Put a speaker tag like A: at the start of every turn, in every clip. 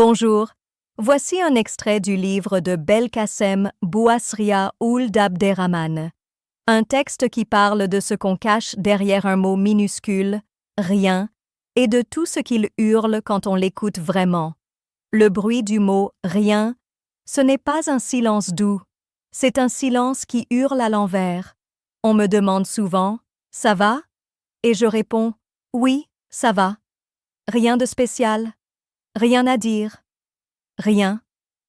A: Bonjour, voici un extrait du livre de Belkacem Bouasria Ould Abderrahman. Un texte qui parle de ce qu'on cache derrière un mot minuscule, rien, et de tout ce qu'il hurle quand on l'écoute vraiment. Le bruit du mot rien, ce n'est pas un silence doux, c'est un silence qui hurle à l'envers. On me demande souvent « ça va ?» et je réponds « oui, ça va ». Rien de spécial, rien à dire. Rien,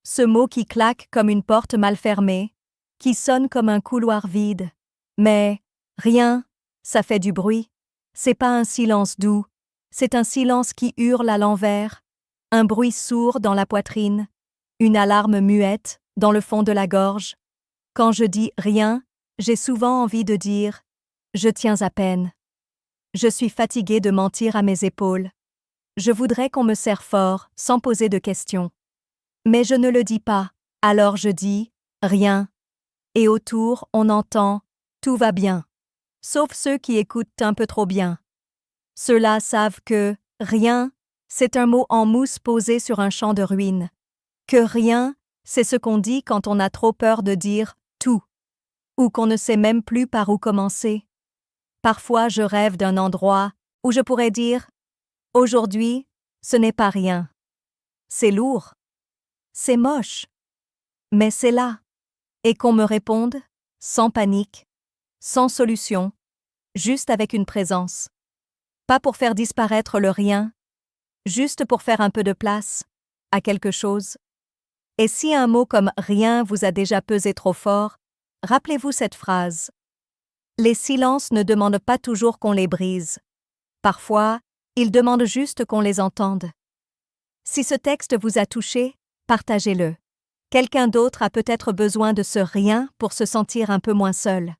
A: ce mot qui claque comme une porte mal fermée, qui sonne comme un couloir vide. Mais rien, ça fait du bruit. C'est pas un silence doux, c'est un silence qui hurle à l'envers, un bruit sourd dans la poitrine, une alarme muette dans le fond de la gorge. Quand je dis rien, j'ai souvent envie de dire « je tiens à peine ». Je suis fatiguée de mentir à mes épaules. Je voudrais qu'on me serre fort, sans poser de questions. Mais je ne le dis pas, alors je dis « rien ». Et autour, on entend « tout va bien », sauf ceux qui écoutent un peu trop bien. Ceux-là savent que « rien », c'est un mot en mousse posé sur un champ de ruines. Que rien, c'est ce qu'on dit quand on a trop peur de dire « tout », ou qu'on ne sait même plus par où commencer. Parfois, je rêve d'un endroit où je pourrais dire « aujourd'hui, ce n'est pas rien ». C'est lourd. C'est moche. Mais c'est là. Et qu'on me réponde, sans panique, sans solution, juste avec une présence. Pas pour faire disparaître le rien, juste pour faire un peu de place à quelque chose. Et si un mot comme rien vous a déjà pesé trop fort, rappelez-vous cette phrase. Les silences ne demandent pas toujours qu'on les brise. Parfois, ils demandent juste qu'on les entende. Si ce texte vous a touché, partagez-le. Quelqu'un d'autre a peut-être besoin de ce rien pour se sentir un peu moins seul.